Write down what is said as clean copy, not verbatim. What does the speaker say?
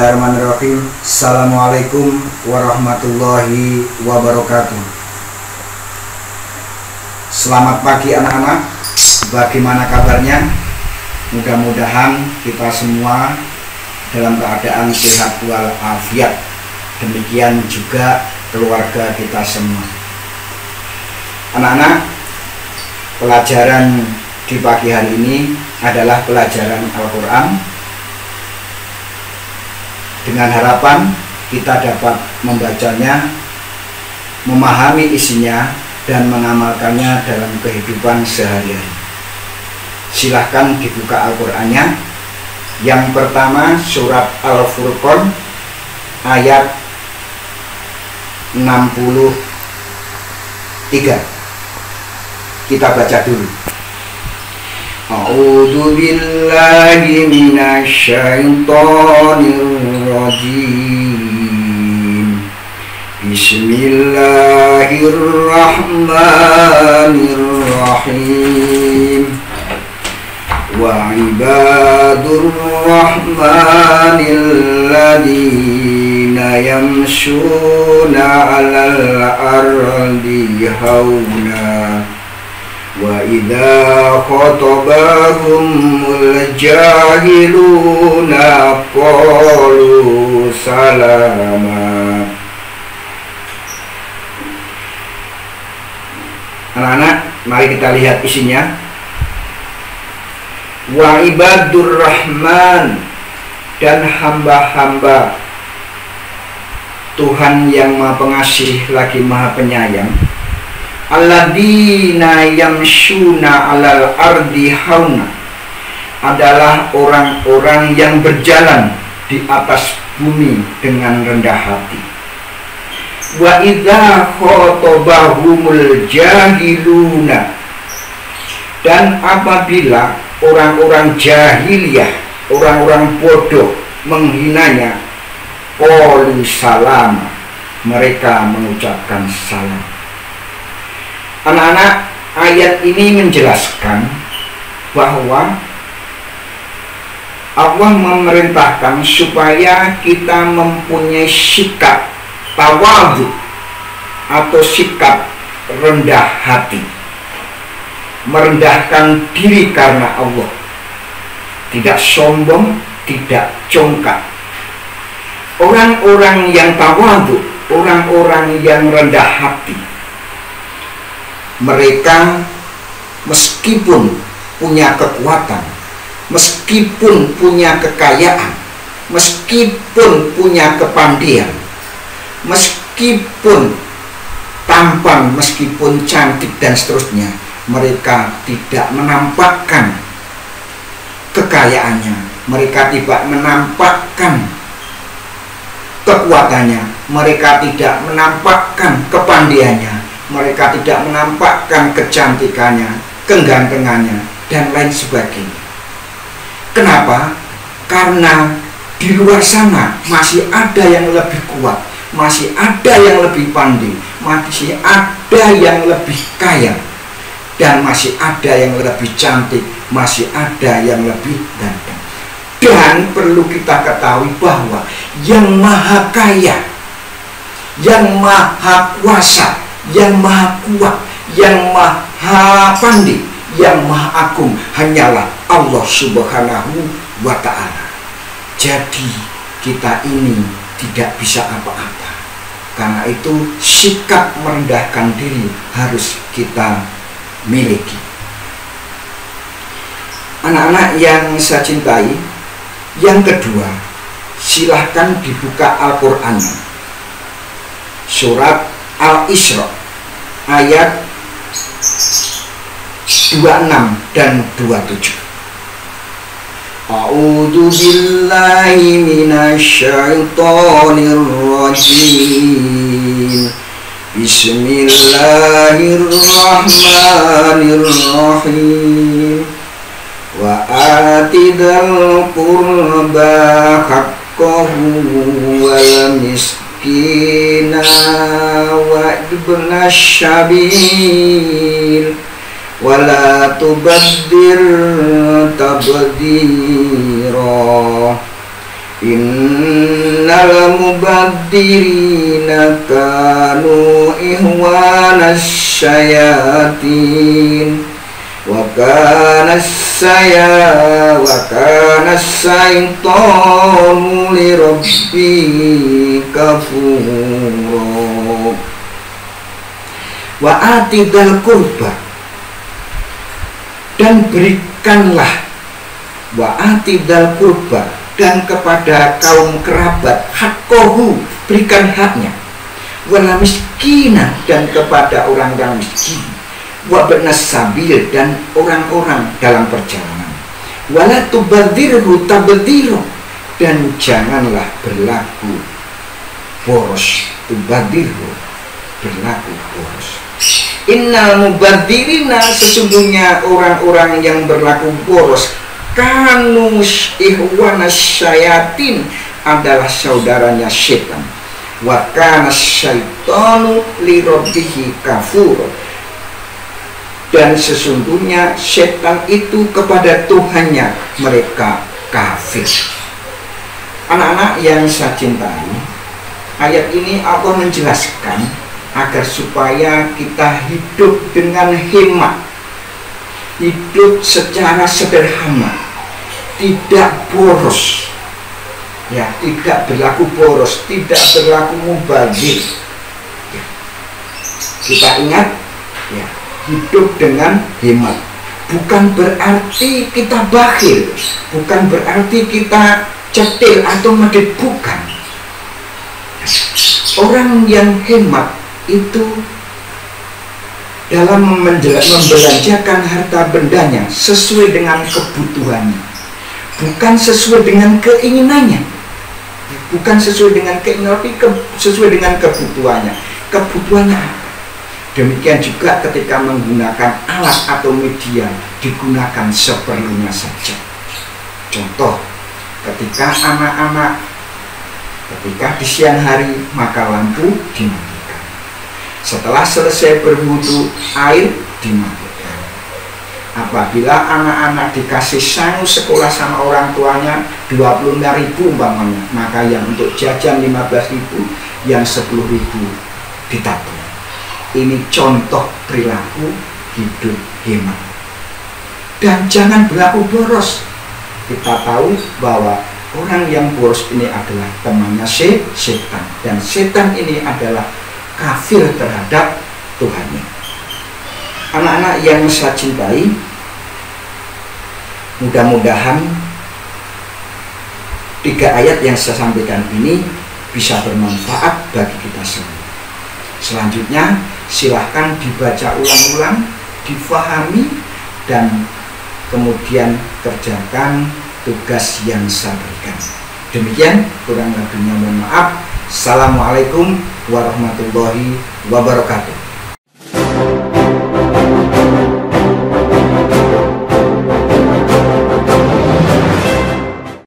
Bismillahirrahmanirrahim. Assalamualaikum warahmatullahi wabarakatuh. Selamat pagi anak-anak. Bagaimana kabarnya? Mudah-mudahan kita semua dalam keadaan sehat walafiat. Demikian juga keluarga kita semua. Anak-anak, pelajaran di pagi hari ini adalah pelajaran Al-Quran, dengan harapan kita dapat membacanya, memahami isinya, dan mengamalkannya dalam kehidupan sehari-hari. Silahkan dibuka Al-Qur'annya. Yang pertama, surat Al-Furqan ayat 63. Kita baca dulu. A'udzu billahi minasy syaithanir rajim. Bismillahirrahmanirrahim. Wa ibadur rahmanil ladzina yamshuna 'alal ardi hauna wa idza khatabahumul jahiluna qalu salama. Anak-anak, mari kita lihat isinya. Wa ibadur rahman, dan hamba-hamba Tuhan yang Maha Pengasih lagi Maha Penyayang, alladzina yamshuna 'alal ardi hauna, adalah orang-orang yang berjalan di atas bumi dengan rendah hati. Wa idza khatabahumul jahiluna, dan apabila orang-orang jahiliyah, orang-orang bodoh menghinanya, qalu salama, mereka mengucapkan salam. Anak-anak, ayat ini menjelaskan bahwa Allah memerintahkan supaya kita mempunyai sikap tawadhu atau sikap rendah hati, merendahkan diri karena Allah, tidak sombong, tidak congkak. Orang-orang yang tawadhu, orang-orang yang rendah hati, mereka meskipun punya kekuatan, meskipun punya kekayaan, meskipun punya kepandaian, meskipun tampan, meskipun cantik dan seterusnya, mereka tidak menampakkan kekayaannya, mereka tidak menampakkan kekuatannya, mereka tidak menampakkan kepandaiannya, mereka tidak menampakkan kecantikannya, kegantengannya, dan lain sebagainya. Kenapa? Karena di luar sana masih ada yang lebih kuat, masih ada yang lebih pandai, masih ada yang lebih kaya, dan masih ada yang lebih cantik, masih ada yang lebih ganteng. Dan perlu kita ketahui bahwa yang maha kaya, yang maha kuasa, yang maha kuat, yang maha pandai, yang maha agung hanyalah Allah Subhanahu wa ta'ala. Jadi kita ini tidak bisa apa-apa. Karena itu sikap merendahkan diri harus kita miliki. Anak-anak yang saya cintai, yang kedua, silahkan dibuka Al-Quran, surat Al-Isra ayat 26 dan 27. A'udzu billahi minasy syaithanir rajim. Bismillahirrahmanirrahim. Wa atidal qurba haqqahu wal miskina wa ibnas sabil wala tubaddir tabdira Innal mubadzirina kanu ihwanas syayatin wa kana syaitanu li rabbi kafura. Wa atidal qurba, dan berikanlah, wa atidal qurba, dan kepada kaum kerabat, hakkohu, berikan haknya, wala miskina, dan kepada orang yang miskin, wa benas sabil, dan orang-orang dalam perjalanan, wala tubadzirhu tabdzira, dan janganlah berlaku boros, tubadzirhu, berlaku boros. Innal mubadzirina, sesungguhnya orang-orang yang berlaku boros, kanu ihwanas syayatin, adalah saudaranya setan, wa kana syaitanu li rabbihi kafur, dan sesungguhnya setan itu kepada Tuhannya mereka kafir. Anak-anak yang saya cintai, ayat ini Allah menjelaskan agar supaya kita hidup dengan hemat, hidup secara sederhana, tidak boros, ya, tidak berlaku boros, tidak berlaku mubazir. Ya. Kita ingat, ya, hidup dengan hemat bukan berarti kita bakhil, bukan berarti kita cetil atau medit, bukan. Orang yang hemat itu dalam membelanjakan harta bendanya sesuai dengan kebutuhannya, bukan sesuai dengan keinginannya, bukan sesuai dengan keinginan, tapi sesuai dengan kebutuhannya. Kebutuhannya apa? Demikian juga ketika menggunakan alat atau media, digunakan seperlunya saja. Contoh, ketika anak-anak, ketika di siang hari, maka lampu dimatikan. Setelah selesai berwudu, air dimatikan. Apabila anak-anak dikasih sangu sekolah sama orang tuanya 25.000 umpamanya, maka yang untuk jajan 15.000, yang 10.000 ditabung. Ini contoh perilaku hidup hemat. Dan jangan berlaku boros. Kita tahu bahwa orang yang boros ini adalah temannya setan, dan setan ini adalah kafir terhadap Tuhannya. Anak-anak yang saya cintai, mudah-mudahan 3 ayat yang saya sampaikan ini bisa bermanfaat bagi kita semua. Selanjutnya silahkan dibaca ulang-ulang, difahami, dan kemudian kerjakan tugas yang saya berikan. Demikian, kurang lebihnya mohon maaf. Assalamualaikum warahmatullahi wabarakatuh.